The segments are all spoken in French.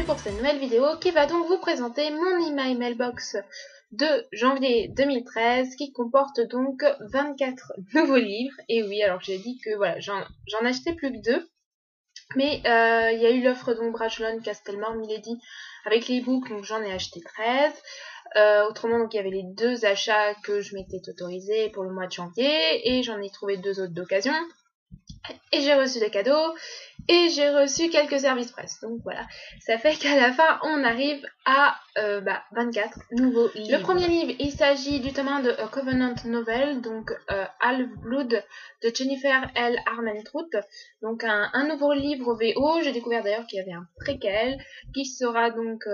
pour cette nouvelle vidéo qui va donc vous présenter mon email mailbox de janvier 2013 qui comporte donc 24 nouveaux livres. Et oui, alors j'ai dit que voilà, j'en achetais plus que 2. Mais il y a eu l'offre donc Brajlon, Castelmore, Milady avec les e-books, donc j'en ai acheté 13. Autrement, donc il y avait les 2 achats que je m'étais autorisée pour le mois de janvier et j'en ai trouvé 2 autres d'occasion. Et j'ai reçu des cadeaux et j'ai reçu quelques services presse. Donc voilà, ça fait qu'à la fin on arrive à 24 nouveaux livres. Le premier livre, il s'agit du tome 1 de A Covenant Novel, donc Half-Blood de Jennifer L. Armentrout. Donc un nouveau livre VO. J'ai découvert d'ailleurs qu'il y avait un préquel qui sera donc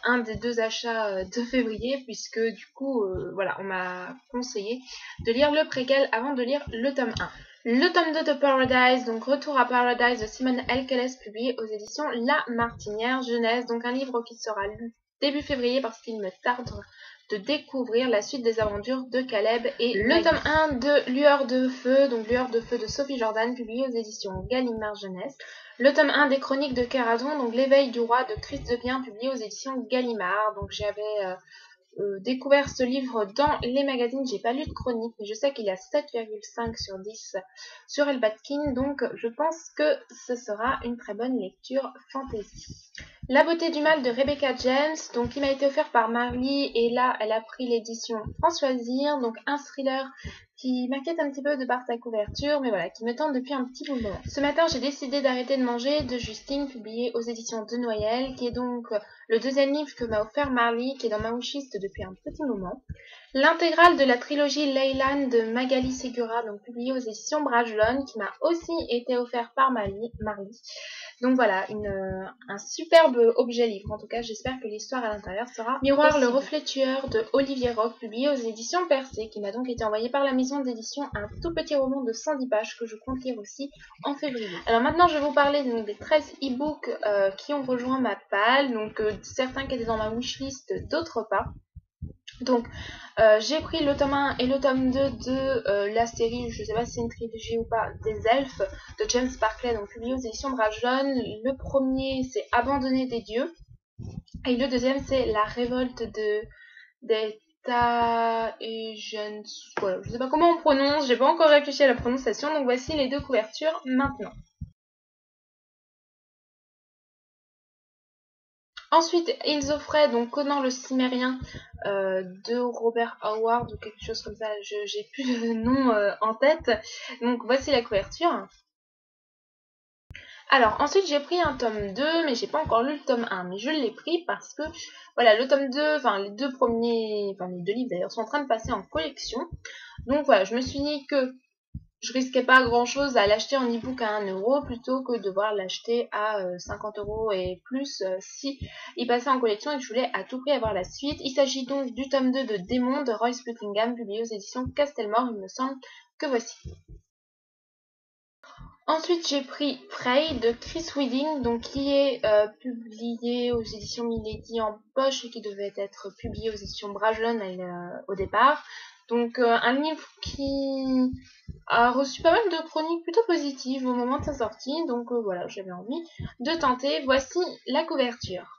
un des 2 achats de février, puisque du coup voilà, on m'a conseillé de lire le préquel avant de lire le tome 1. Le tome 2 de Paradise, donc Retour à Paradise de Simone L. Kelles, publié aux éditions La Martinière Jeunesse. Donc un livre qui sera lu début février parce qu'il me tarde de découvrir la suite des aventures de Caleb et le tome 1 de Lueur de Feu, donc Lueur de Feu de Sophie Jordan, publié aux éditions Gallimard Jeunesse. Le tome 1 des Chroniques de Caradon, donc L'éveil du roi de Chris Devien, publié aux éditions Gallimard. Donc j'avais découvert ce livre dans les magazines. J'ai pas lu de chronique, mais je sais qu'il y a 7,5 sur 10 sur Elbatkin, donc je pense que ce sera une très bonne lecture fantasy. La beauté du mal de Rebecca James, donc qui m'a été offert par Marly, et là elle a pris l'édition Françoisir, donc un thriller qui m'inquiète un petit peu de par sa couverture, mais voilà, qui me tente depuis un petit moment. Ce matin, j'ai décidé d'arrêter de manger de Justine, publié aux éditions de Noyelles, qui est donc le 2e livre que m'a offert Marly, qui est dans ma wishlist depuis un petit moment. L'intégrale de la trilogie Leyland de Magali Segura, donc publiée aux éditions Brajlon, qui m'a aussi été offert par Marly. Donc voilà, un superbe objet livre. En tout cas, j'espère que l'histoire à l'intérieur sera Miroir possible. Le reflet tueur de Olivier Roch, publié aux éditions Percé, qui m'a donc été envoyé par la maison d'édition, un tout petit roman de 110 pages que je compte lire aussi en février. Alors maintenant, je vais vous parler donc, des 13 e-books qui ont rejoint ma palle, donc certains qui étaient dans ma wishlist, d'autres pas. Donc j'ai pris le tome 1 et le tome 2 de la série, je sais pas si c'est une trilogie ou pas, des Elfes de James Barclay, donc publié aux éditions Brajlon. Le premier c'est Abandonné des dieux et le deuxième c'est La révolte des Taegens. Voilà, je sais pas comment on prononce, j'ai pas encore réfléchi à la prononciation, donc voici les 2 couvertures maintenant. Ensuite, ils offraient donc Conan le Cimérien de Robert Howard ou quelque chose comme ça, j'ai plus le nom en tête. Donc voici la couverture. Alors ensuite j'ai pris un tome 2, mais j'ai pas encore lu le tome 1, mais je l'ai pris parce que voilà, le tome 2, enfin les 2 premiers, enfin les 2 livres d'ailleurs sont en train de passer en collection. Donc voilà, je me suis dit que je risquais pas grand chose à l'acheter en e-book à 1 € plutôt que de devoir l'acheter à 50 € et plus si il passait en collection et que je voulais à tout prix avoir la suite. Il s'agit donc du tome 2 de Démon de Roy Splittingham, publié aux éditions Castelmore, il me semble que voici. Ensuite, j'ai pris Prey de Chris Wedding, donc qui est publié aux éditions Milady en poche et qui devait être publié aux éditions Brajlon au départ. Donc un livre qui a reçu pas mal de chroniques plutôt positives au moment de sa sortie, donc voilà, j'avais envie de tenter. Voici la couverture.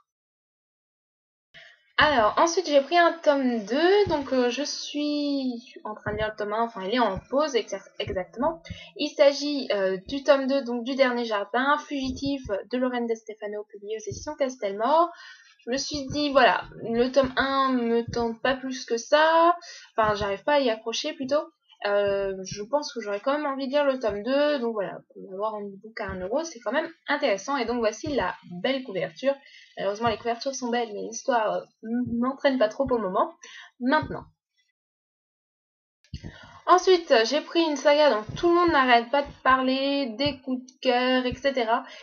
Alors, ensuite j'ai pris un tome 2, donc je suis en train de lire le tome 1, enfin il est en pause exactement. Il s'agit du tome 2, donc du Dernier Jardin, Fugitif de Lorraine De Stefano, publié aux éditions Castelmore. Je me suis dit, voilà, le tome 1 me tente pas plus que ça, enfin j'arrive pas à y accrocher plutôt. Je pense que j'aurais quand même envie de lire le tome 2, donc voilà, pour l'avoir en e-book à 1 €, c'est quand même intéressant. Et donc voici la belle couverture. Malheureusement les couvertures sont belles, mais l'histoire m'entraîne pas trop pour le moment. Maintenant. Ensuite, j'ai pris une saga dont tout le monde n'arrête pas de parler, des coups de cœur, etc.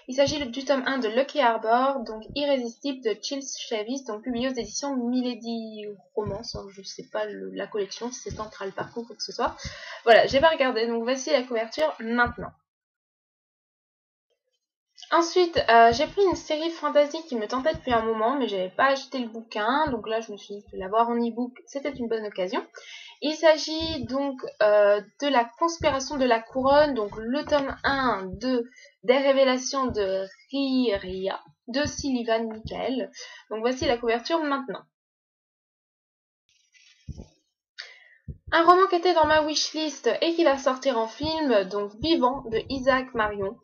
Il s'agit du tome 1 de Lucky Harbor, donc Irrésistible de Chills Chavis, donc publié aux éditions Milady Romance, hein, je sais pas la collection, si c'est Central Park ou quoi que ce soit. Voilà, j'ai pas regardé, donc voici la couverture maintenant. Ensuite, j'ai pris une série fantasy qui me tentait depuis un moment, mais j'avais pas acheté le bouquin, donc là je me suis dit que l'avoir en e-book, c'était une bonne occasion. Il s'agit donc de La Conspiration de la Couronne, donc le tome 1 des Révélations de Riria. de Sullivan Michael. Donc voici la couverture maintenant. Un roman qui était dans ma wishlist et qui va sortir en film, donc Vivant de Isaac Marion.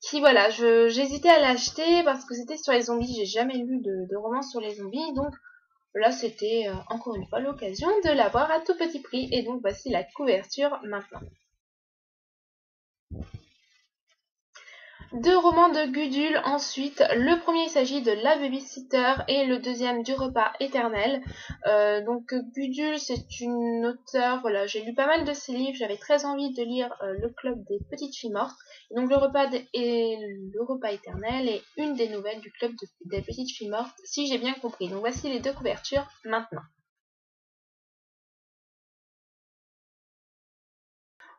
Qui voilà, j'hésitais à l'acheter parce que c'était sur les zombies, j'ai jamais lu de roman sur les zombies, donc là c'était encore une fois l'occasion de l'avoir à tout petit prix. Et donc voici la couverture maintenant. Deux romans de Gudule ensuite. Le premier il s'agit de La Babysitter et le deuxième du Repas éternel. Donc Gudule c'est une auteure, voilà, j'ai lu pas mal de ses livres, j'avais très envie de lire Le Club des Petites Filles Mortes. Donc le Repas éternel est une des nouvelles du Club des Petites Filles Mortes, si j'ai bien compris. Donc voici les deux couvertures maintenant.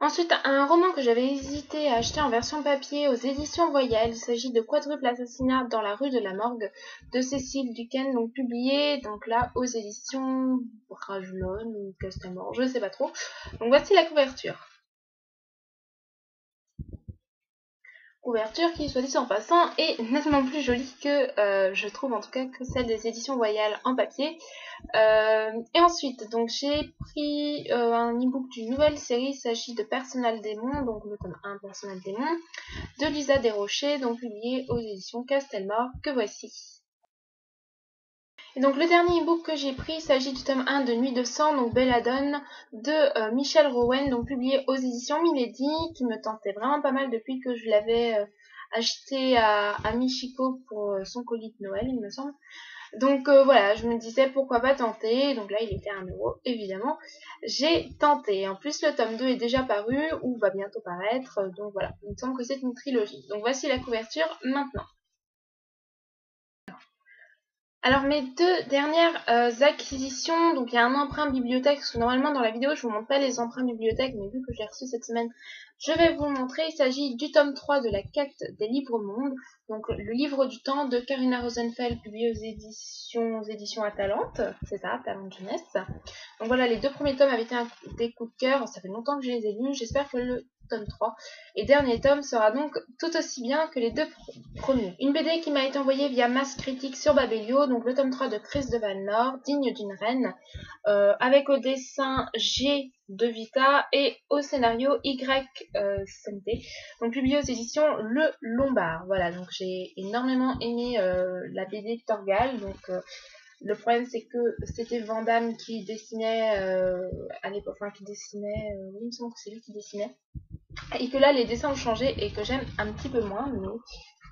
Ensuite, un roman que j'avais hésité à acheter en version papier aux éditions Voyelle. Il s'agit de Quadruple assassinat dans la rue de la Morgue de Cécile Duquesne, donc publié donc là aux éditions Bragelonne ou Castelmore, je ne sais pas trop. Donc voici la couverture. Couverture qui, soit dit en passant, est nettement plus jolie que, je trouve en tout cas, que celle des éditions Voyelle en papier. Et ensuite, donc j'ai pris un e-book d'une nouvelle série, il s'agit de Personnel Démon, donc le tome 1 Personnel Démon, de Lisa Desrochers, donc publié aux éditions Castelmore, que voici. Et donc le dernier e-book que j'ai pris, il s'agit du tome 1 de Nuit de sang, donc Belladone, de Michel Rowen, donc publié aux éditions Milady, qui me tentait vraiment pas mal depuis que je l'avais acheté à Michiko pour son colis de Noël, il me semble. Donc voilà, je me disais pourquoi pas tenter. Donc là, il était à 1 €, évidemment. J'ai tenté. En plus, le tome 2 est déjà paru ou va bientôt paraître. Donc voilà, il me semble que c'est une trilogie. Donc voici la couverture maintenant. Alors mes deux dernières acquisitions, donc il y a un emprunt bibliothèque, parce que normalement dans la vidéo je vous montre pas les emprunts bibliothèque, mais vu que je l'ai reçu cette semaine, je vais vous le montrer. Il s'agit du tome 3 de la quête des livres mondes, donc le livre du temps de Karina Rosenfeld, publié aux éditions Atalante, c'est ça, Atalante Jeunesse. Donc voilà, les deux premiers tomes avaient été des coups de cœur, ça fait longtemps que je les ai lus, j'espère que le tome 3 et dernier tome sera donc tout aussi bien que les deux premiers. Une BD qui m'a été envoyée via Mass Critique sur Babelio, donc le tome 3 de Chris de Valnor, digne d'une reine, avec au dessin G de Vita et au scénario Y Santé, donc publié aux éditions Le Lombard. Voilà, donc j'ai énormément aimé la BD de Torgal, donc le problème c'est que c'était Vandame qui dessinait à l'époque, enfin qui dessinait, oui il me semble que c'est lui qui dessinait, et que là les dessins ont changé et que j'aime un petit peu moins, mais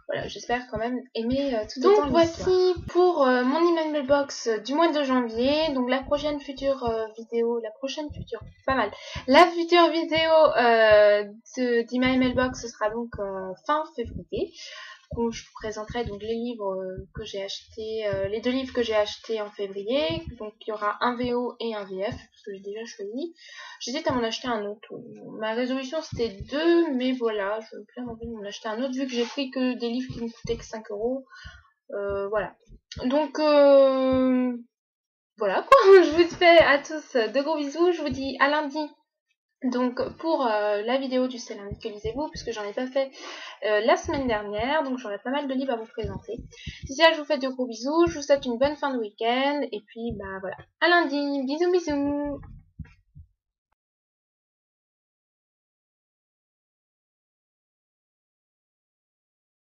voilà, j'espère quand même aimer tout autant. Donc voici pour mon email mailbox du mois de janvier. Donc la prochaine future vidéo, pas mal. La future vidéo d'email mailbox, ce sera donc fin février. Où je vous présenterai donc les livres que j'ai achetés, les deux livres que j'ai achetés en février. Donc il y aura un VO et un VF, parce que j'ai déjà choisi. J'hésite à m'en acheter un autre. Ma résolution c'était 2, mais voilà, j'ai bien envie de m'en acheter un autre, vu que j'ai pris que des livres qui me coûtaient que 5 €. Voilà. Donc voilà quoi, je vous fais à tous de gros bisous, je vous dis à lundi. Donc pour la vidéo du C'est lundi que lisez-vous, puisque j'en ai pas fait la semaine dernière, donc j'aurai pas mal de livres à vous présenter. D'ici là, je vous fais de gros bisous, je vous souhaite une bonne fin de week-end, et puis bah voilà, à lundi, bisous bisous.